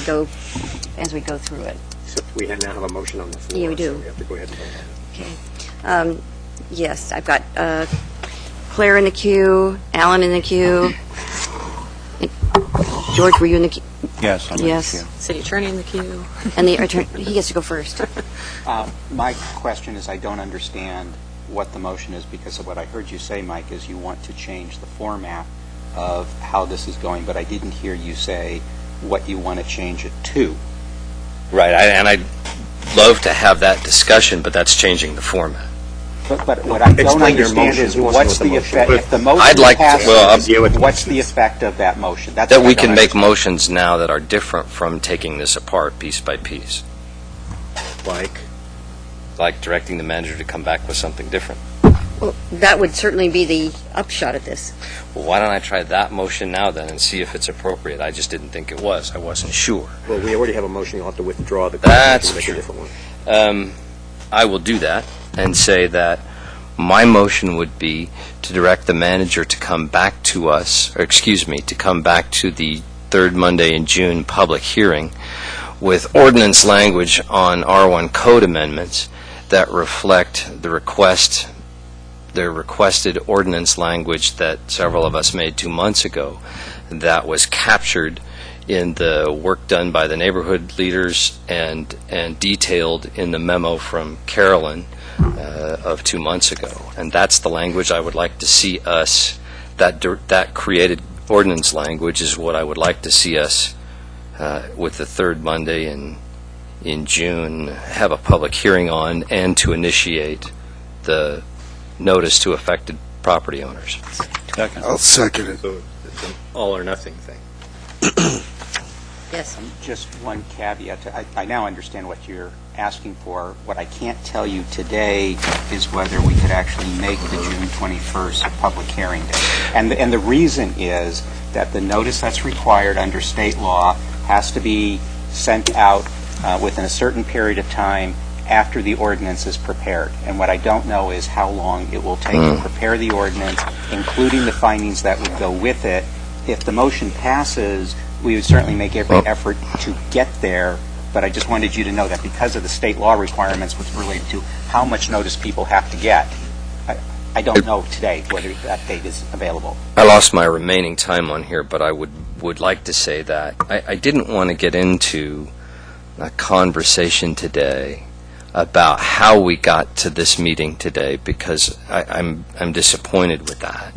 go through it. So we now have a motion on the floor. Yeah, we do. So we have to go ahead and vote on it. Okay. Yes, I've got Claire in the queue, Alan in the queue. George, were you in the queue? Yes, I'm in the Yes. queue. City attorney in the queue. And the attorney, he gets to go first. My question is, I don't understand what the motion is, because of what I heard you say, Mike, is you want to change the format of how this is going, but I didn't hear you say what you want to change it to. Right, and I'd love to have that discussion, but that's changing the format. But what I don't Explain your understand motion. is Who wants to what's make the the motion? effect, if the I'd motion like to- passes, well, I'll- what's the effect of that motion? That's That what I we don't can make understand. motions now that are different from taking this apart piece by piece. Like directing the manager to come back with something different. Well, that would certainly be the upshot of this. Well, why don't I try that motion now then and see if it's appropriate? I just didn't think it was. I wasn't sure. Well, we already have a motion. You'll have to withdraw the That's motion to make true. a different one. I will do that and say that my motion would be to direct the manager to come back to us, or excuse me, to come back to the third Monday in June public hearing with ordinance language on R1 code amendments that reflect the requested ordinance language that several of us made 2 months ago that was captured in the work done by the neighborhood leaders and detailed in the memo from Carolyn of 2 months ago. And that's the language I would like to see us, that created ordinance language is what I would like to see us, with the third Monday in June, have a public hearing on and to initiate the notice to affected property owners. I'll second it. So it's an all or nothing thing. Yes. Just one caveat. I now understand what you're asking for. What I can't tell you today is whether we could actually make the June 21st public hearing day. And the reason is that the notice that's required under state law has to be sent out within a certain period of time after the ordinance is prepared. And what I don't know is how long it will take to prepare the ordinance, including the findings that would go with it. If the motion passes, we would certainly make every effort to get there, but I just wanted you to know that because of the state law requirements with related to how much notice people have to get, I don't know today whether that date is available. I lost my remaining time on here, but I would like to say that I didn't want to get into a conversation today about how we got to this meeting today, because I'm disappointed with that.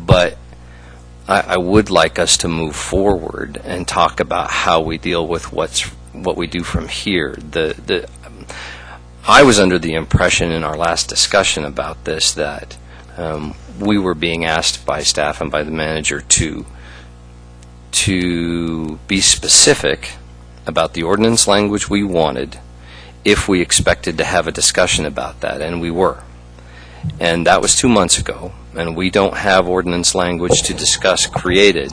But I would like us to move forward and talk about how we deal with what we do from here. I was under the impression in our last discussion about this that we were being asked by staff and by the manager to be specific about the ordinance language we wanted if we expected to have a discussion about that, and we were. And that was 2 months ago, and we don't have ordinance language to discuss created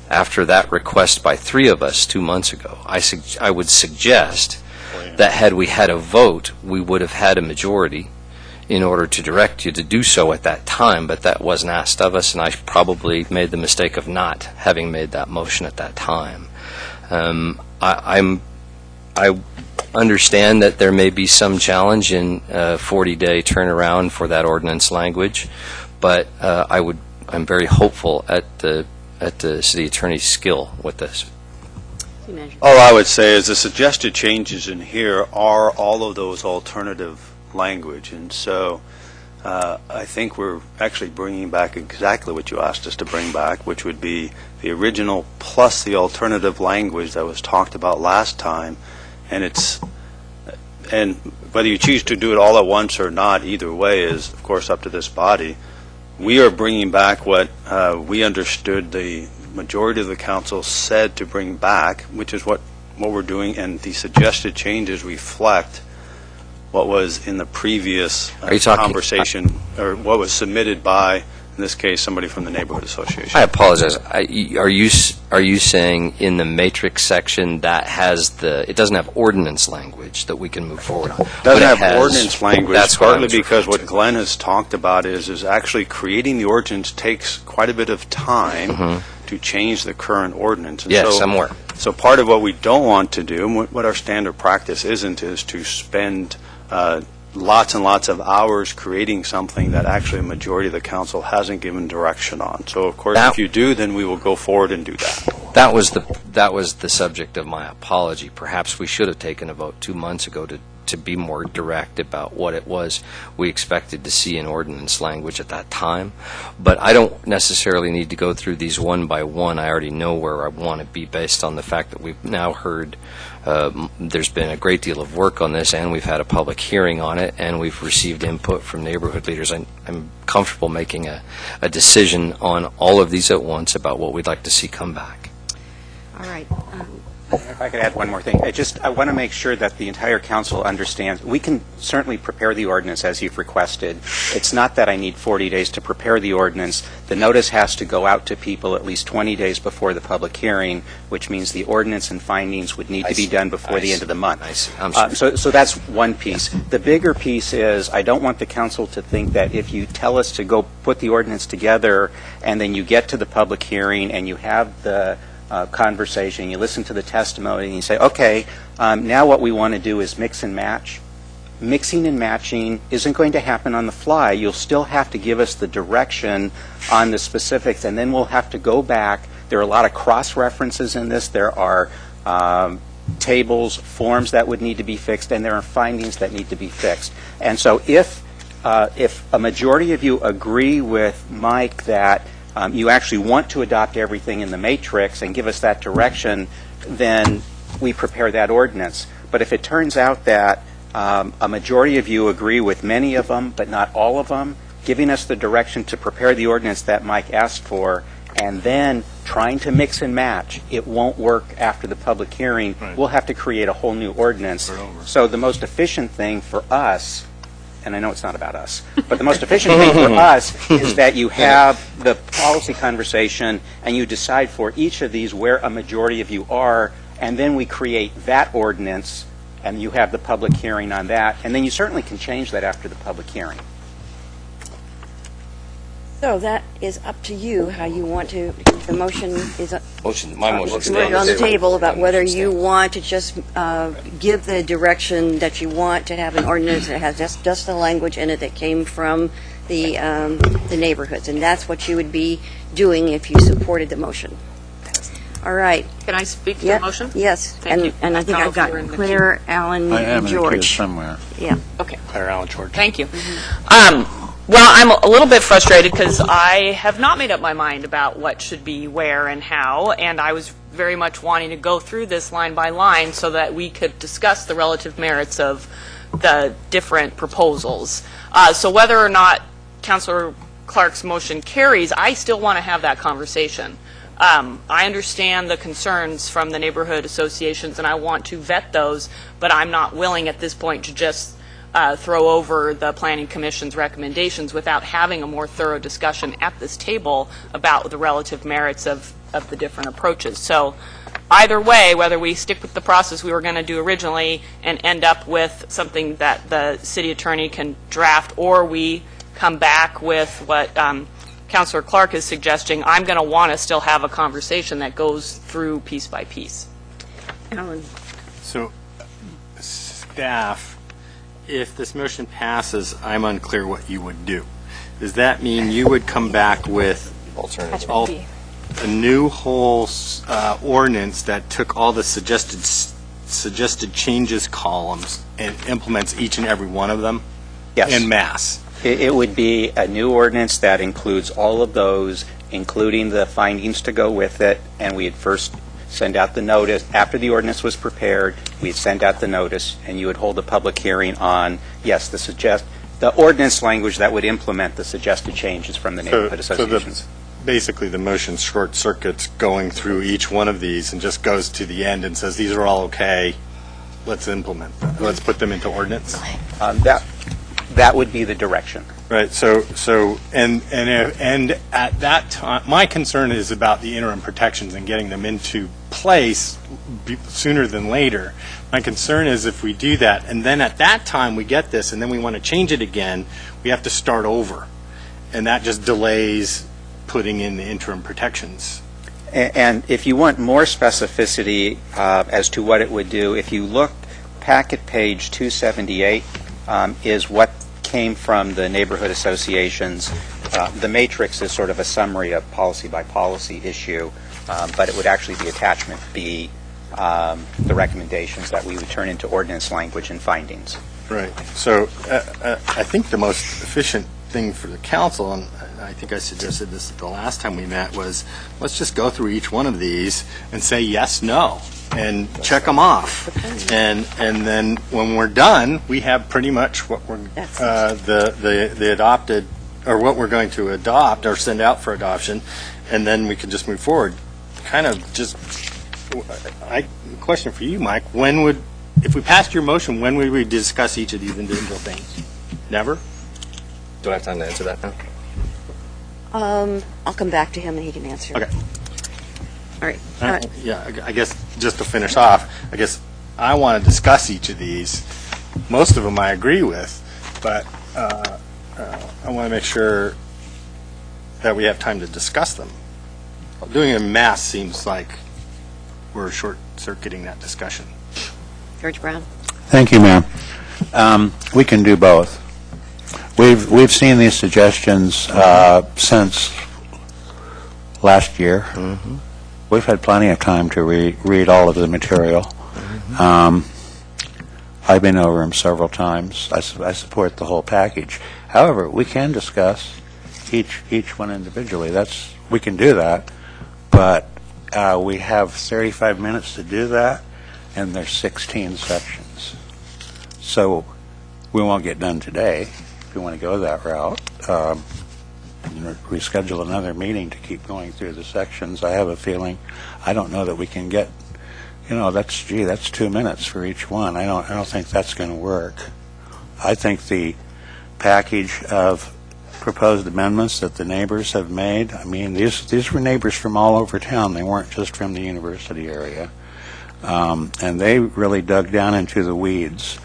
after that request by 3 of us 2 months ago. I would suggest that had we had a vote, we would have had a majority in order to direct you to do so at that time, but that wasn't asked of us, and I probably made the mistake of not having made that motion at that time. I understand that there may be some challenge in a 40-day turnaround for that ordinance language, but I'm very hopeful at the city attorney's skill with this. All I would say is the suggested changes in here are all of those alternative language, and so I think we're actually bringing back exactly what you asked us to bring back, which would be the original plus the alternative language that was talked about last time, and whether you choose to do it all at once or not, either way is, of course, up to this body. We are bringing back what we understood the majority of the council said to bring back, which is what we're doing, and the suggested changes reflect what was in the previous conversation, or what was submitted by, in this case, somebody from the neighborhood association. I apologize. Are you saying in the matrix section that it doesn't have ordinance language that we can move forward on? It doesn't have ordinance language, that's partly because what Glenn has talked about is actually creating the ordinance takes quite a bit of time to change the current ordinance. And yes, I'm aware. So part of what we don't want to do, and what our standard practice isn't, is to spend lots and lots of hours creating something that actually a majority of the council hasn't given direction on. So, of course, if you do, then we will go forward and do that. That was the subject of my apology. Perhaps we should have taken a vote 2 months ago to be more direct about what it was we expected to see in ordinance language at that time. But I don't necessarily need to go through these one by one. I already know where I want to be based on the fact that we've now heard there's been a great deal of work on this, and we've had a public hearing on it, and we've received input from neighborhood leaders. I'm comfortable making a decision on all of these at once about what we'd like to see come back. All right. If I could add one more thing. I want to make sure that the entire council understands. We can certainly prepare the ordinance as you've requested. It's not that I need 40 days to prepare the ordinance. The notice has to go out to people at least 20 days before the public hearing, which means the ordinance and findings would need to be done before the end of the month. I see. I'm sorry. So that's one piece. The bigger piece is I don't want the council to think that if you tell us to go put the ordinance together and then you get to the public hearing and you have the conversation, you listen to the testimony, and you say, okay, now what we want to do is mix and match. mixing and matching isn't going to happen on the fly. You'll still have to give us the direction on the specifics, and then we'll have to go back. There are a lot of cross-references in this. There are tables, forms that would need to be fixed, and there are findings that need to be fixed. And so if a majority of you agree with Mike that you actually want to adopt everything in the matrix and give us that direction, then we prepare that ordinance. But if it turns out that a majority of you agree with many of them, but not all of them, giving us the direction to prepare the ordinance that Mike asked for, and then trying to mix and match, it won't work after the public hearing. Right. We'll have to create a whole new ordinance. Start over. So the most efficient thing for us, and I know it's not about us, but the most efficient thing for us is that you have the policy conversation and you decide for each of these where a majority of you are, and then we create that ordinance, and you have the public hearing on that, and then you certainly can change that after the public hearing. So that is up to you, how you want to, the motion is My motion's on the table about whether you want to just give the direction that you want to have an ordinance that has just the language in it that came from the neighborhoods. And that's what you would be doing if you supported the motion. All right. Can I speak to Yeah, the motion? Yes. Thank you. And I think I've got You're in the Claire, Alan, I am and in the queue George. somewhere. Yeah. Okay. Claire Allen George. Thank you. Well, I'm a little bit frustrated because I have not made up my mind about what should be where and how, and I was very much wanting to go through this line by line so that we could discuss the relative merits of the different proposals. So whether or not Councilor Clark's motion carries, I still want to have that conversation. I understand the concerns from the neighborhood associations, and I want to vet those, but I'm not willing at this point to just throw over the Planning Commission's recommendations without having a more thorough discussion at this table about the relative merits of the different approaches. So either way, whether we stick with the process we were going to do originally and end up with something that the city attorney can draft, or we come back with what Councilor Clark is suggesting, I'm going to want to still have a conversation that goes through piece by piece. Alan. So, staff, if this motion passes, I'm unclear what you would do. Does that mean you would come back with a new whole ordinance that took all the suggested changes columns and implements each and every one of them? Yes. En masse? It would be a new ordinance that includes all of those, including the findings to go with it, and we'd first send out the notice. After the ordinance was prepared, we'd send out the notice, and you would hold a public hearing on, yes, the ordinance language that would implement the suggested changes from the neighborhood associations. Basically, the motion short circuits going through each one of these and just goes to the end and says, these are all okay, let's implement them. Let's put them into ordinance. That would be the direction. Right. So and at that time, my concern is about the interim protections and getting them into place sooner than later. My concern is if we do that, and then at that time we get this, and then we want to change it again, we have to start over, and that just delays putting in the interim protections. And if you want more specificity as to what it would do, if you look, packet page 278 is what came from the neighborhood associations. The matrix is sort of a summary of policy by policy issue, but it would actually be attachment B, the recommendations that we would turn into ordinance language and findings. Right. So I think the most efficient thing for the council, and I think I suggested this the last time we met, was let's just go through each one of these and say yes, no, and check them off. And then when we're done, we have pretty much what we're the adopted, or what we're going to adopt or send out for adoption, and then we can just move forward. Kind of just, question for you, Mike, if we passed your motion, when would we discuss each of these individual things? Never? Do I have time to answer that now? I'll come back to him and he can answer. Okay. All right. Yeah, I guess just to finish off, I guess I want to discuss each of these. Most of them I agree with, but I want to make sure that we have time to discuss them. Doing it en masse seems like we're short-circuiting that discussion. George Brown. Thank you, ma'am. We can do both. We've seen these suggestions since last year. We've had plenty of time to read all of the material. I've been over them several times. I support the whole package. However, we can discuss each one individually. We can do that, but we have 35 minutes to do that, and there's 16 sections. So we won't get done today if we want to go that route. Reschedule another meeting to keep going through the sections. I have a feeling, I don't know that we can get, that's 2 minutes for each one. I don't think that's going to work. I think the package of proposed amendments that the neighbors have made, I mean, these were neighbors from all over town. They weren't just from the university area. And they really dug down into the weeds.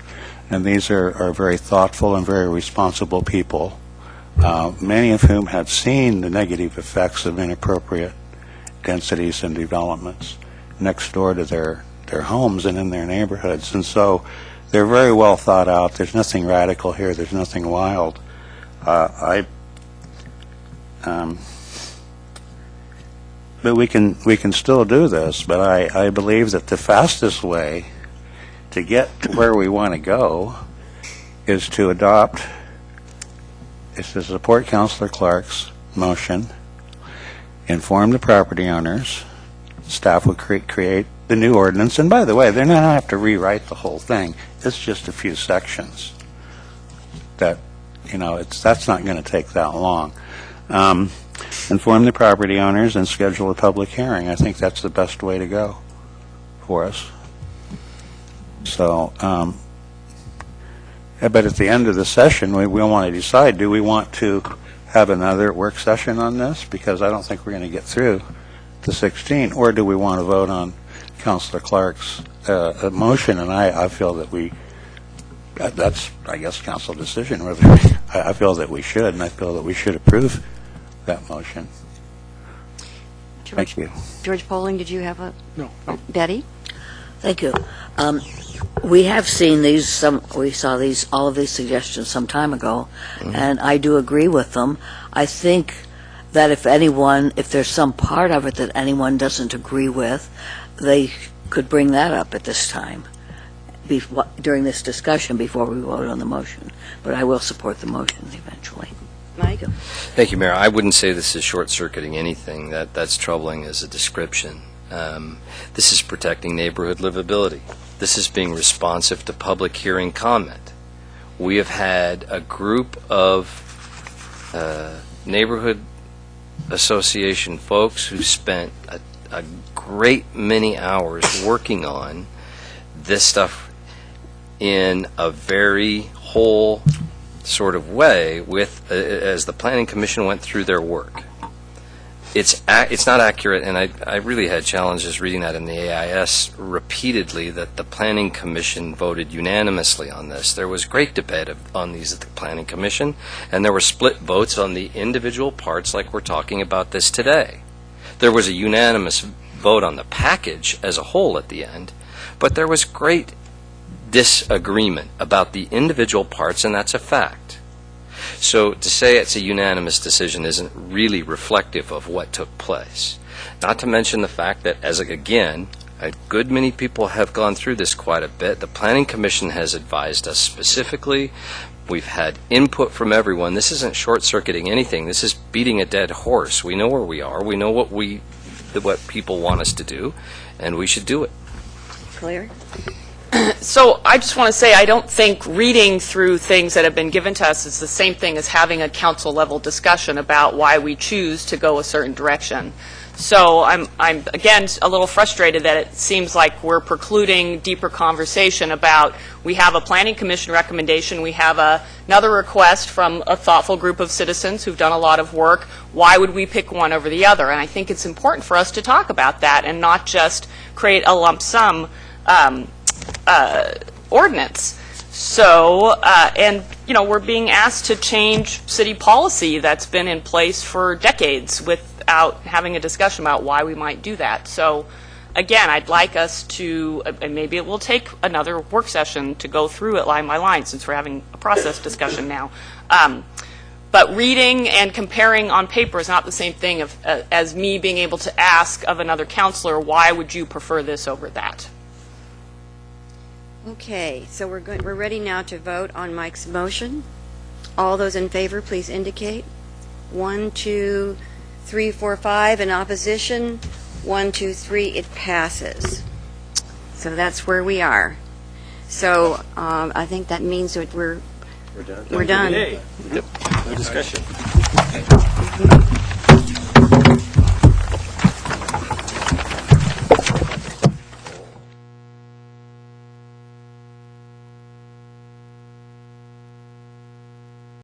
And these are very thoughtful and very responsible people, many of whom have seen the negative effects of inappropriate densities and developments next door to their homes and in their neighborhoods. And so they're very well thought out. There's nothing radical here. There's nothing wild. But we can still do this. But I believe that the fastest way to get to where we want to go is to support Councilor Clark's motion, inform the property owners, staff would create the new ordinance, and by the way, they're not going to have to rewrite the whole thing. It's just a few sections that, that's not going to take that long. Inform the property owners and schedule a public hearing. I think that's the best way to go for us. So, but at the end of the session, we'll want to decide, do we want to have another work session on this? Because I don't think we're going to get through the 16, or do we want to vote on Councilor Clark's motion? And I feel that that's, I guess, council decision. Whether I feel that we should, and I feel that we should approve that motion. Thank you. George Poling, did you have a? No. Betty? Thank you. We have seen these, we saw all of these suggestions some time ago, and I do agree with them. I think that if there's some part of it that anyone doesn't agree with, they could bring that up at this time, during this discussion, before we vote on the motion. But I will support the motion eventually. Mike? Thank you, Mayor. I wouldn't say this is short-circuiting anything. That's troubling as a description. This is protecting neighborhood livability. This is being responsive to public hearing comment. We have had a group of neighborhood association folks who spent a great many hours working on this stuff in a very whole sort of way as the Planning Commission went through their work. It's not accurate, and I really had challenges reading that in the AIS repeatedly, that the Planning Commission voted unanimously on this. There was great debate on these at the Planning Commission, and there were split votes on the individual parts like we're talking about this today. There was a unanimous vote on the package as a whole at the end, but there was great disagreement about the individual parts, and that's a fact. So to say it's a unanimous decision isn't really reflective of what took place. Not to mention the fact that, again, a good many people have gone through this quite a bit. The Planning Commission has advised us specifically. We've had input from everyone. This isn't short-circuiting anything. This is beating a dead horse. We know where we are. We know what people want us to do, and we should do it. Claire? So I just want to say I don't think reading through things that have been given to us is the same thing as having a council-level discussion about why we choose to go a certain direction. So I'm again a little frustrated that it seems like we're precluding deeper conversation about, we have a Planning Commission recommendation, we have another request from a thoughtful group of citizens who've done a lot of work. Why would we pick one over the other? And I think it's important for us to talk about that and not just create a lump sum ordinance. So, and we're being asked to change city policy that's been in place for decades without having a discussion about why we might do that. So again, I'd like us to, and maybe it will take another work session to go through it line by line, since we're having a process discussion now. But reading and comparing on paper is not the same thing as me being able to ask of another counselor, why would you prefer this over that? Okay, so we're ready now to vote on Mike's motion. All those in favor, please indicate. 1, 2, 3, 4, 5. In opposition, 1, 2, 3. It passes. So that's where we are. So I think that means that we're done. No discussion.